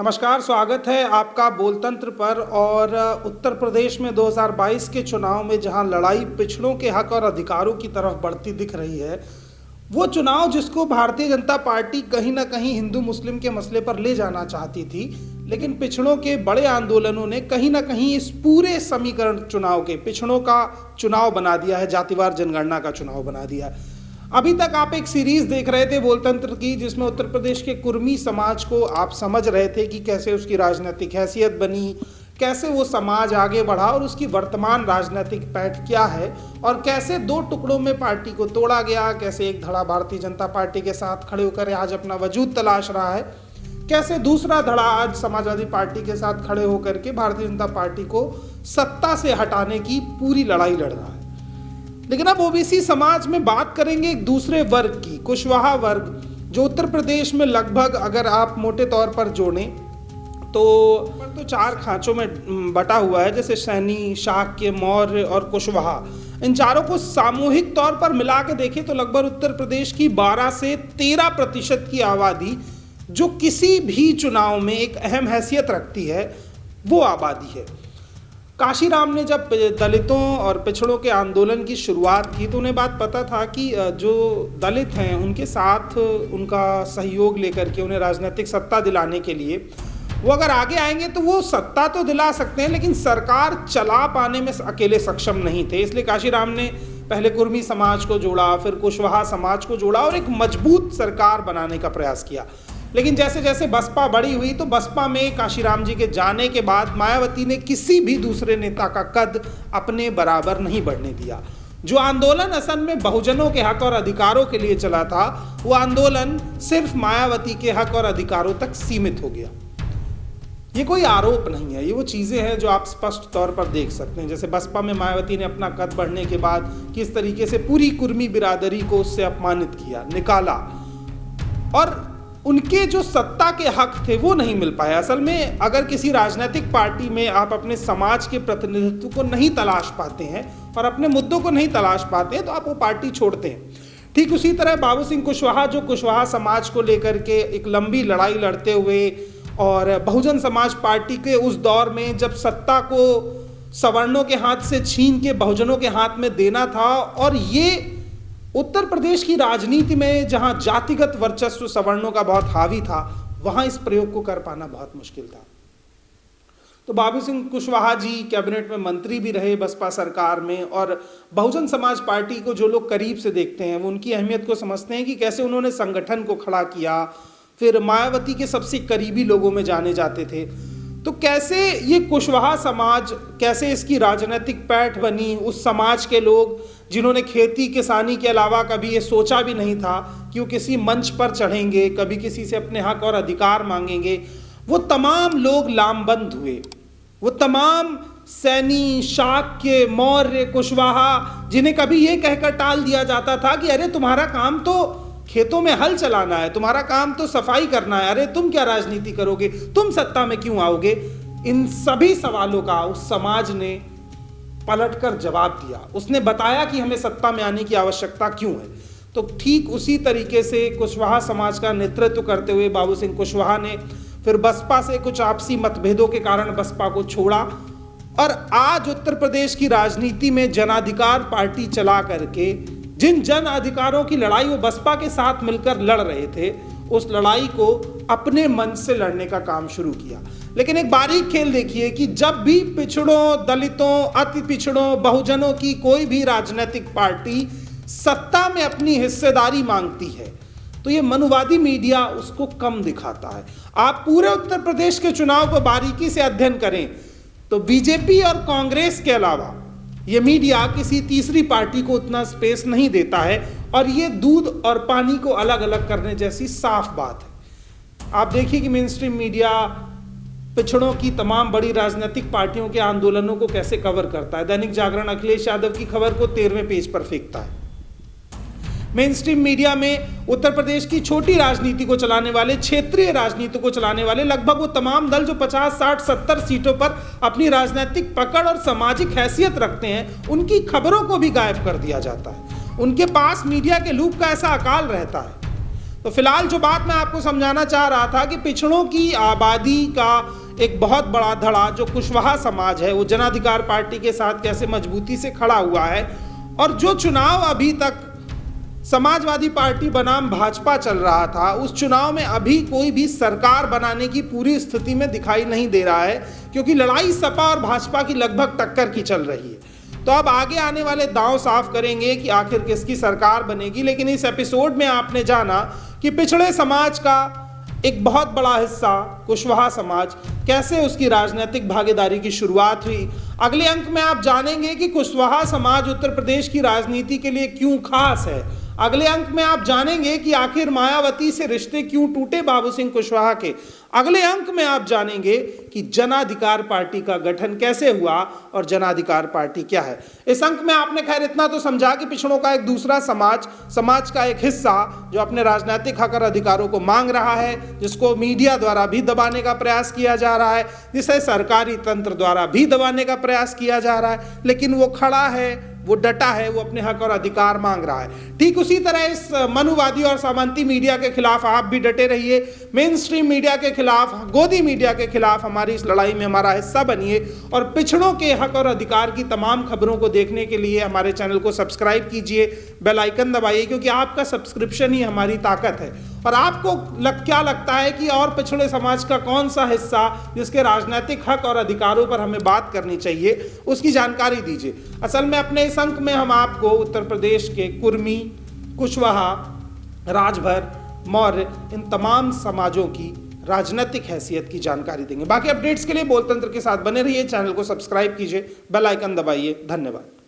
नमस्कार, स्वागत है आपका बोलतंत्र पर। और उत्तर प्रदेश में 2022 के चुनाव में जहां लड़ाई पिछड़ों के हक और अधिकारों की तरफ बढ़ती दिख रही है, वो चुनाव जिसको भारतीय जनता पार्टी कहीं ना कहीं हिंदू मुस्लिम के मसले पर ले जाना चाहती थी, लेकिन पिछड़ों के बड़े आंदोलनों ने कहीं ना कहीं इस पूरे समीकरण चुनाव के पिछड़ों का चुनाव बना दिया है, जातिवार जनगणना का चुनाव बना दिया है। अभी तक आप एक सीरीज देख रहे थे बोलतंत्र की, जिसमें उत्तर प्रदेश के कुर्मी समाज को आप समझ रहे थे कि कैसे उसकी राजनीतिक हैसियत बनी, कैसे वो समाज आगे बढ़ा और उसकी वर्तमान राजनीतिक पैठ क्या है, और कैसे दो टुकड़ों में पार्टी को तोड़ा गया, कैसे एक धड़ा भारतीय जनता पार्टी के साथ खड़े होकर आज अपना वजूद तलाश रहा है, कैसे दूसरा धड़ा आज समाजवादी पार्टी के साथ खड़े होकर के भारतीय जनता पार्टी को सत्ता से हटाने की पूरी लड़ाई लड़ रहा है। लेकिन अब ओबीसी समाज में बात करेंगे एक दूसरे वर्ग की, कुशवाहा वर्ग, जो उत्तर प्रदेश में लगभग अगर आप मोटे तौर पर जोड़ें तो चार खांचों में बटा हुआ है, जैसे सैनी, शाक्य, मौर्य और कुशवाहा। इन चारों को सामूहिक तौर पर मिला के देखें तो लगभग उत्तर प्रदेश की 12 से 13% की आबादी जो किसी भी चुनाव में एक अहम हैसियत रखती है, वो आबादी है। काशीराम ने जब दलितों और पिछड़ों के आंदोलन की शुरुआत की तो उन्हें बात पता था कि जो दलित हैं उनके साथ उनका सहयोग लेकर के उन्हें राजनीतिक सत्ता दिलाने के लिए वो अगर आगे आएंगे तो वो सत्ता तो दिला सकते हैं, लेकिन सरकार चला पाने में अकेले सक्षम नहीं थे। इसलिए काशीराम ने पहले कुर्मी समाज को जोड़ा, फिर कुशवाहा समाज को जोड़ा और एक मजबूत सरकार बनाने का प्रयास किया। लेकिन जैसे जैसे बसपा बड़ी हुई तो बसपा में काशीराम जी के जाने के बाद मायावती ने किसी भी दूसरे नेता का कद अपने बराबर नहीं बढ़ने दिया। जो आंदोलन असल में बहुजनों के हक और अधिकारों के लिए चला था, वो आंदोलन सिर्फ मायावती के हक और अधिकारों तक सीमित हो गया। ये कोई आरोप नहीं है, ये वो चीज़ें हैं जो आप स्पष्ट तौर पर देख सकते हैं। जैसे बसपा में मायावती ने अपना कद बढ़ने के बाद किस तरीके से पूरी कुर्मी बिरादरी को उससे अपमानित किया, निकाला, और उनके जो सत्ता के हक थे वो नहीं मिल पाए। असल में अगर किसी राजनीतिक पार्टी में आप अपने समाज के प्रतिनिधित्व को नहीं तलाश पाते हैं और अपने मुद्दों को नहीं तलाश पाते हैं तो आप वो पार्टी छोड़ते हैं। ठीक उसी तरह बाबू सिंह कुशवाहा, जो कुशवाहा समाज को लेकर के एक लंबी लड़ाई लड़ते हुए और बहुजन समाज पार्टी के उस दौर में जब सत्ता को सवर्णों के हाथ से छीन के बहुजनों के हाथ में देना था, और ये उत्तर प्रदेश की राजनीति में जहां जातिगत वर्चस्व सवर्णों का बहुत हावी था, वहां इस प्रयोग को कर पाना बहुत मुश्किल था। तो बाबू सिंह कुशवाहा जी कैबिनेट में मंत्री भी रहे बसपा सरकार में, और बहुजन समाज पार्टी को जो लोग करीब से देखते हैं वो उनकी अहमियत को समझते हैं कि कैसे उन्होंने संगठन को खड़ा किया, फिर मायावती के सबसे करीबी लोगों में जाने जाते थे। तो कैसे ये कुशवाहा समाज, कैसे इसकी राजनीतिक पैठ बनी, उस समाज के लोग जिन्होंने खेती किसानी के अलावा कभी ये सोचा भी नहीं था कि वो किसी मंच पर चढ़ेंगे, कभी किसी से अपने हक और अधिकार मांगेंगे, वो तमाम लोग लामबंद हुए। वो तमाम सैनी, शाक्य, मौर्य, कुशवाहा, जिन्हें कभी ये कहकर टाल दिया जाता था कि अरे तुम्हारा काम तो खेतों में हल चलाना है, तुम्हारा काम तो सफाई करना है, अरे तुम क्या राजनीति करोगे, तुम सत्ता में क्यों आओगे, इन सभी सवालों का उस समाज ने पलटकर जवाब दिया। उसने बताया कि हमें सत्ता में आने की आवश्यकता क्यों है। तो ठीक उसी तरीके से कुशवाहा समाज का नेतृत्व करते हुए बाबू सिंह कुशवाहा ने फिर बसपा से कुछ आपसी मतभेदों के कारण बसपा को छोड़ा, और आज उत्तर प्रदेश की राजनीति में जनाधिकार पार्टी चला करके जिन जन अधिकारों की लड़ाई वो बसपा के साथ मिलकर लड़ रहे थे, उस लड़ाई को अपने मन से लड़ने का काम शुरू किया। लेकिन एक बारीक खेल देखिए कि जब भी पिछड़ों, दलितों, अति पिछड़ों, बहुजनों की कोई भी राजनीतिक पार्टी सत्ता में अपनी हिस्सेदारी मांगती है तो ये मनुवादी मीडिया उसको कम दिखाता है। आप पूरे उत्तर प्रदेश के चुनाव को बारीकी से अध्ययन करें तो बीजेपी और कांग्रेस के अलावा ये मीडिया किसी तीसरी पार्टी को उतना स्पेस नहीं देता है, और ये दूध और पानी को अलग अलग करने जैसी साफ बात है। आप देखिए कि मेन स्ट्रीम मीडिया पिछड़ों की तमाम बड़ी राजनीतिक पार्टियों के आंदोलनों को कैसे कवर करता है। दैनिक जागरण अखिलेश यादव की खबर को 13वें पेज पर फेंकता है। मेन स्ट्रीम मीडिया में उत्तर प्रदेश की छोटी राजनीति को चलाने वाले, क्षेत्रीय राजनीति को चलाने वाले लगभग वो तमाम दल जो 50, 60, 70 सीटों पर अपनी राजनीतिक पकड़ और सामाजिक हैसियत रखते हैं, उनकी खबरों को भी गायब कर दिया जाता है। उनके पास मीडिया के लूप का ऐसा अकाल रहता है। तो फिलहाल जो बात मैं आपको समझाना चाह रहा था कि पिछड़ों की आबादी का एक बहुत बड़ा धड़ा जो कुशवाहा समाज है वो जन अधिकार पार्टी के साथ कैसे मजबूती से खड़ा हुआ है, और जो चुनाव अभी तक समाजवादी पार्टी बनाम भाजपा चल रहा था, उस चुनाव में अभी कोई भी सरकार बनाने की पूरी स्थिति में दिखाई नहीं दे रहा है, क्योंकि लड़ाई सपा और भाजपा की लगभग टक्कर की चल रही है। तो अब आगे आने वाले दांव साफ करेंगे कि आखिर किसकी सरकार बनेगी। लेकिन इस एपिसोड में आपने जाना कि पिछड़े समाज का एक बहुत बड़ा हिस्सा कुशवाहा समाज, कैसे उसकी राजनीतिक भागीदारी की शुरुआत हुई। अगले अंक में आप जानेंगे कि कुशवाहा समाज उत्तर प्रदेश की राजनीति के लिए क्यों खास है। अगले अंक में आप जानेंगे कि आखिर मायावती से रिश्ते क्यों टूटे बाबू सिंह कुशवाहा के। अगले अंक में आप जानेंगे कि जन अधिकार पार्टी का गठन कैसे हुआ और जन अधिकार पार्टी क्या है। इस अंक में आपने खैर इतना तो समझा कि पिछड़ों का एक दूसरा समाज का एक हिस्सा जो अपने राजनीतिक हक और अधिकारों को मांग रहा है, जिसको मीडिया द्वारा भी दबाने का प्रयास किया जा रहा है, जिसे सरकारी तंत्र द्वारा भी दबाने का प्रयास किया जा रहा है, लेकिन वो खड़ा है, वो डटा है, वो अपने हक और अधिकार मांग रहा है। ठीक उसी तरह इस मनुवादी और सामंती मीडिया के खिलाफ आप भी डटे रहिए। मेन स्ट्रीम मीडिया के खिलाफ, गोदी मीडिया के खिलाफ हमारी इस लड़ाई में हमारा हिस्सा बनिए, और पिछड़ों के हक और अधिकार की तमाम खबरों को देखने के लिए हमारे चैनल को सब्सक्राइब कीजिए, बेल आइकन दबाइए, क्योंकि आपका सब्सक्रिप्शन ही हमारी ताकत है। और आपको क्या लगता है कि और पिछड़े समाज का कौन सा हिस्सा जिसके राजनीतिक हक और अधिकारों पर हमें बात करनी चाहिए, उसकी जानकारी दीजिए। असल में अपने इस अंक में हम आपको उत्तर प्रदेश के कुर्मी, कुशवाहा, राजभर, मौर्य, इन तमाम समाजों की राजनीतिक हैसियत की जानकारी देंगे। बाकी अपडेट्स के लिए बोलतंत्र के साथ बने रहिए, चैनल को सब्सक्राइब कीजिए, बेल आइकन दबाइए। धन्यवाद।